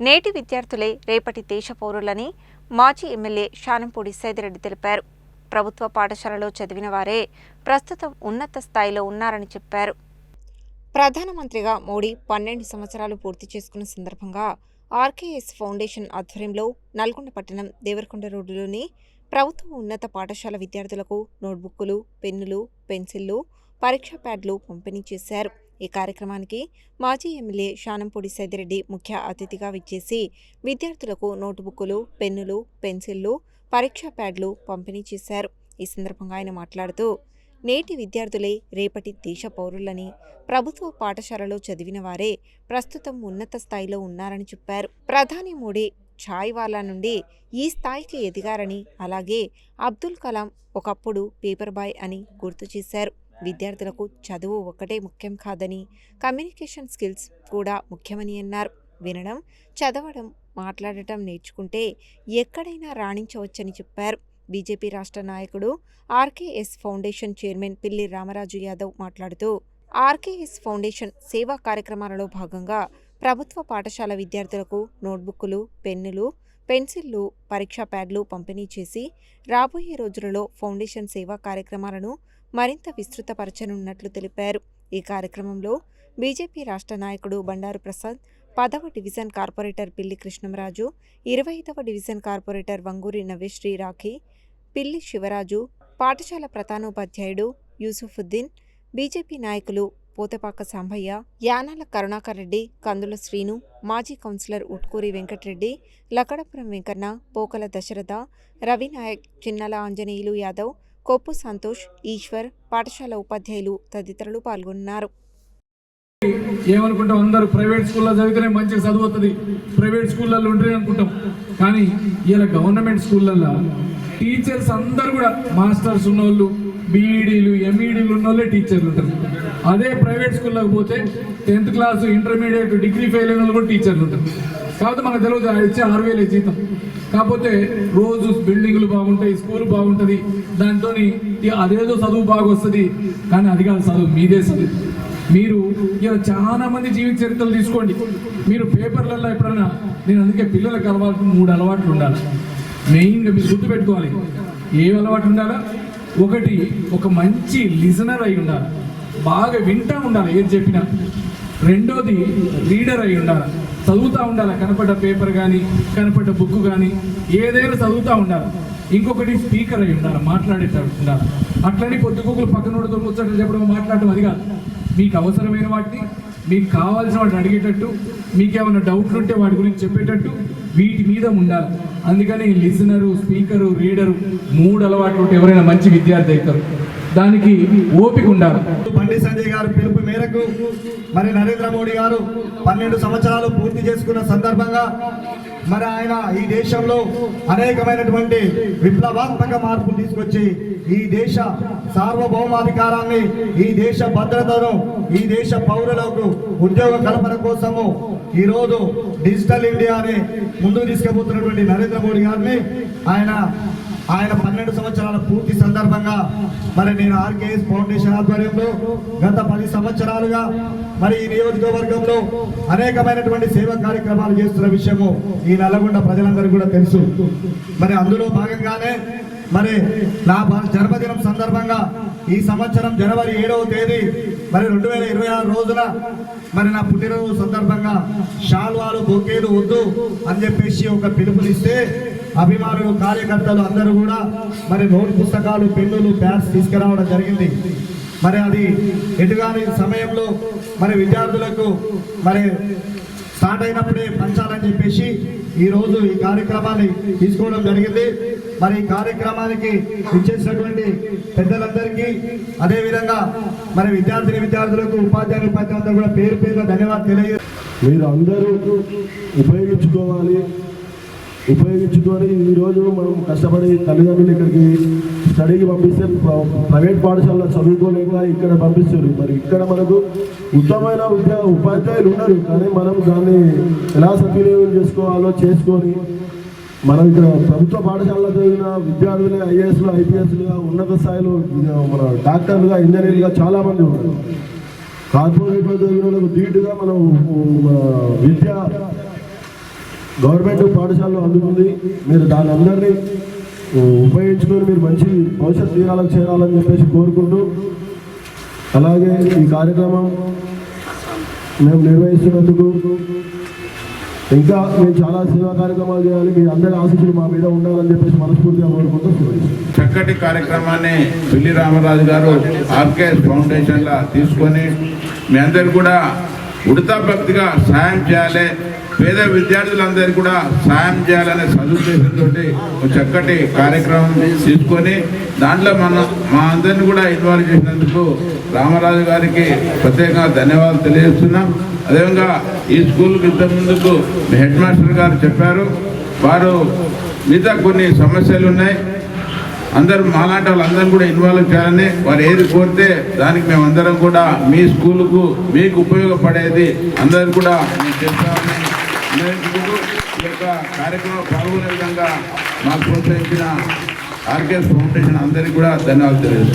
నేటి విద్యార్థులే రేపటి దేశ పౌరులని మాజీ ఎమ్మెల్యే శానంపూడి సైదిరెడ్డి తెలిపారు. ప్రభుత్వ పాఠశాలలో చదివిన వారే ప్రస్తుతం ఉన్నత స్థాయిలో ఉన్నారని చెప్పారు. ప్రధానమంత్రిగా మోడీ 12 సంవత్సరాలు పూర్తి చేసుకున్న సందర్భంగా ఆర్కేఎస్ ఫౌండేషన్ ఆధ్వర్యంలో నల్గొండ పట్టణం దేవరకొండ రోడ్డులోని ప్రభుత్వ ఉన్నత పాఠశాల విద్యార్థులకు నోట్బుక్కులు, పెన్నులు, పెన్సిళ్లు, పరీక్షా ప్యాడ్లు పంపిణీ చేశారు. ఈ కార్యక్రమానికి మాజీ ఎమ్మెల్యే శానంపూడి సైదిరెడ్డి ముఖ్య అతిథిగా విచ్చేసి విద్యార్థులకు నోట్బుక్కులు, పెన్నులు, పెన్సిళ్లు, పరీక్షా ప్యాడ్లు పంపిణీ చేశారు. ఈ సందర్భంగా ఆయన మాట్లాడుతూ, నేటి విద్యార్థులే రేపటి దేశ పౌరులని, ప్రభుత్వ పాఠశాలలో చదివిన వారే ప్రస్తుతం ఉన్నత స్థాయిలో ఉన్నారని చెప్పారు. ప్రధాని మోడీ ఛాయ్ వాలా నుండి ఈ స్థాయికి ఎదిగారని, అలాగే అబ్దుల్ కలాం ఒకప్పుడు పేపర్ బాయ్ అని గుర్తు చేశారు. విద్యార్థులకు చదువు ఒక్కటే ముఖ్యం కాదని, కమ్యూనికేషన్ స్కిల్స్ కూడా ముఖ్యమని అన్నారు. వినడం, చదవడం, మాట్లాడటం నేర్చుకుంటే ఎక్కడైనా రాణించవచ్చని చెప్పారు. బీజేపీ రాష్ట్ర నాయకుడు, ఆర్కేఎస్ ఫౌండేషన్ చైర్మన్ పిల్లి రామరాజు యాదవ్ మాట్లాడుతూ, ఆర్కేఎస్ ఫౌండేషన్ సేవా కార్యక్రమాలలో భాగంగా ప్రభుత్వ పాఠశాల విద్యార్థులకు నోట్బుక్కులు, పెన్నులు, పెన్సిళ్లు, పరీక్షా ప్యాడ్లు పంపిణీ చేసి రాబోయే రోజులలో ఫౌండేషన్ సేవా కార్యక్రమాలను మరింత విస్తృతపరచనున్నట్లు తెలిపారు. ఈ కార్యక్రమంలో బీజేపీ రాష్ట్ర నాయకుడు బండారు ప్రసాద్, 10వ డివిజన్ కార్పొరేటర్ పిల్లి కృష్ణంరాజు, 25వ డివిజన్ కార్పొరేటర్ వంగూరి నవేశ్రీ రాఖీ, పిల్లి శివరాజు, పాఠశాల ప్రధానోపాధ్యాయుడు యూసుఫుద్దీన్, బీజేపీ నాయకులు పోతపాక సాంబయ్య, యానాల కరుణాకర్ రెడ్డి, కందుల శ్రీను, మాజీ కౌన్సిలర్ ఉట్కూరి వెంకటరెడ్డి, లకడపురం వెంకన్న, పోకల దశరథ, రవినాయక్, చిన్నల ఆంజనేయులు యాదవ్, కొప్పు సంతోష్, ఈశ్వర్, పాఠశాల ఉపాధ్యాయులు తదితరులు పాల్గొన్నారు. ఏమనుకుంటాం, అందరూ ప్రైవేట్ స్కూల్లో చదివితేనే మంచిగా చదువుతుంది, ప్రైవేట్ స్కూళ్ళల్లో ఉంటారే అనుకుంటాం. కానీ ఇలా గవర్నమెంట్ స్కూళ్ళల్లో టీచర్స్ అందరూ కూడా మాస్టర్స్ ఉన్నోళ్ళు, బీఈడీలు, ఎంఈడీలు ఉన్నోళ్ళే టీచర్లు ఉంటారు. అదే ప్రైవేట్ స్కూల్లోకి పోతే 10th class, intermediate, degree fail అయిన వాళ్ళు కూడా టీచర్లు ఉంటారు. కాకపోతే మనకు తెలియదు ఇచ్చే 6,000 జీతం. కాకపోతే రోజు బిల్డింగులు బాగుంటాయి, స్కూల్ బాగుంటుంది, దాంతో అదేదో చదువు బాగా వస్తుంది. కానీ అది కాదు చదువు, మీదే చదువు. మీరు ఇలా చాలా మంది జీవిత చరిత్రలు తీసుకోండి. మీరు పేపర్లలో ఎప్పుడన్నా, నేను అందుకే పిల్లలకు అలవాటు 3 అలవాట్లు ఉండాలి. మెయిన్గా మీరు గుర్తుపెట్టుకోవాలి. ఏ అలవాటు ఉండాలా? ఒకటి, ఒక మంచి లిజనర్ అయి ఉండాలి, బాగా వింటూ ఉండాలి ఏది చెప్పినా. రెండోది, రీడర్ అయి ఉండాలి, చదువుతూ ఉండాలి. కనపడ్డ పేపర్ కానీ, కనపడ్డ బుక్ కానీ ఏదైనా చదువుతూ ఉండాలి. ఇంకొకటి, స్పీకర్ అయి ఉండాలి, మాట్లాడేటట్టు ఉండాలి. అట్లని పొద్దుగూకులు పక్కనోడితో ముచ్చట్లు చెప్పడం, మాట్లాడటం అది కాదు. మీకు అవసరమైన వాటిని, మీకు కావాల్సిన వాటిని అడిగేటట్టు, మీకేమైనా డౌట్లు ఉంటే వాటి గురించి చెప్పేటట్టు వీటి మీద ఉండాలి. అందుకని లిజనరు, స్పీకరు, రీడరు 3 అలవాట్లు ఉంటే ఎవరైనా మంచి విద్యార్థి అవుతారు. దానికి ఓపిక ఉండాలి. బండి సంజయ్ గారు పిలుపు మేరకు మరి నరేంద్ర మోడీ గారు 12 సంవత్సరాలు పూర్తి చేసుకున్న సందర్భంగా మరి ఆయన ఈ దేశంలో అనేకమైనటువంటి విప్లవాత్మక మార్పులు తీసుకొచ్చి ఈ దేశ సార్వభౌమాధికారాన్ని, ఈ దేశ భద్రతను, ఈ దేశ పౌరులకు ఉద్యోగ కల్పన కోసము ఈరోజు డిజిటల్ ఇండియాని ముందుకు తీసుకుపోతున్నటువంటి నరేంద్ర మోడీ గారిని ఆయన 12 సంవత్సరాల పూర్తి సందర్భంగా మరి నేను ఆర్కేఎస్ ఫౌండేషన్ ఆధ్వర్యంలో గత 10 సంవత్సరాలుగా మరి ఈ నియోజకవర్గంలో అనేకమైనటువంటి సేవా కార్యక్రమాలు చేస్తున్న విషయము ఈ నల్లగొండ ప్రజలందరికీ కూడా తెలుసు. మరి అందులో భాగంగానే మరి నా జన్మదినం సందర్భంగా ఈ సంవత్సరం జనవరి 7వ తేదీ మరి 2026 రోజున మరి నా పుట్టినరోజు సందర్భంగా షాల్వాలు, బొకేలు వద్దు అని చెప్పేసి ఒక పిలుపునిస్తే అభిమానులు, కార్యకర్తలు అందరూ కూడా మరి నోట్ పుస్తకాలు, పెన్నులు, ప్యాడ్స్ తీసుకురావడం జరిగింది. మరి అది ఎటుగాని సమయంలో మరి విద్యార్థులకు మరి స్టార్ట్ అయినప్పుడే పంచాలని చెప్పేసి ఈరోజు ఈ కార్యక్రమాన్ని తీసుకోవడం జరిగింది. మరి ఈ కార్యక్రమానికి ఇచ్చేసినటువంటి పెద్దలందరికీ, అదేవిధంగా మరి విద్యార్థులకు, ఉపాధ్యాయులందరూ కూడా పేరు పేరున ధన్యవాదాలు తెలియజేస్తారు. మీరు అందరూ ఉపయోగించుకొని ఈరోజు మనం కష్టపడి తల్లిదండ్రులు ఇక్కడికి స్టడీకి పంపిస్తే ప్రైవేట్ పాఠశాలలో చదువుకోలేక ఇక్కడ పంపిస్తారు. మరి ఇక్కడ మనకు ఉత్తమమైన ఉపాధ్యాయులు ఉన్నారు, కానీ మనం దాన్ని ఎలా సద్వినియోగం చేసుకొని మనం ఇక్కడ ప్రభుత్వ పాఠశాలలో చదివిన విద్యార్థులే ఐఏఎస్లు, ఐపీఎస్లుగా, ఉన్నత స్థాయిలో మన డాక్టర్లుగా, ఇంజనీర్లుగా చాలామంది ఉన్నారు. కార్పొరేట్లో చదివిన వాళ్ళకు ధీటుగా మనం గవర్నమెంట్ పాఠశాలలో అందుతుంది. మీరు దాని అందరినీ ఉపయోగించుకొని మీరు మంచి భవిష్యత్ తీరాలకు చేరాలని చెప్పేసి కోరుకుంటూ, అలాగే ఈ కార్యక్రమం మేము నిర్వహిస్తున్నందుకు ఇంకా మేము చాలా సేవా కార్యక్రమాలు చేయాలి, మీ అందరి ఆశీస్సులు మా మీద ఉండాలని చెప్పేసి మనస్ఫూర్తిగా కోరుకుంటూ చక్కటి కార్యక్రమాన్ని పిల్లి రామరాజు గారు ఆర్కేఎస్ ఫౌండేషన్లా తీసుకొని మీ అందరు కూడా ఉడతా భక్తిగా సాయం చేయాలి, పేద విద్యార్థులందరికీ కూడా సాయం చేయాలనే సదుద్దేశంతో ఒక చక్కటి కార్యక్రమం తీసుకొని దాంట్లో మా అందరిని కూడా ఇన్వాల్వ్ చేసినందుకు రామరాజు గారికి ప్రత్యేకంగా ధన్యవాదాలు తెలియజేస్తున్నాం. అదేవిధంగా ఈ స్కూల్కి ఇంతకుముందుకు హెడ్ మాస్టర్ గారు చెప్పారు, వారు మిగతా కొన్ని సమస్యలు ఉన్నాయి, అందరూ మాలాంటి వాళ్ళందరూ కూడా ఇన్వాల్వ్ చేయాలని, వారు ఏది కోరితే దానికి మేమందరం కూడా మీ స్కూలుకు మీకు ఉపయోగపడేది అందరూ కూడా మేము చేస్తామని ఈ యొక్క కార్యక్రమం పాల్గొనే విధంగా మాకు ప్రోత్సహించిన ఆర్కేఎస్ ఫౌండేషన్ అందరికీ కూడా ధన్యవాదాలు తెలియజేస్తున్నాం.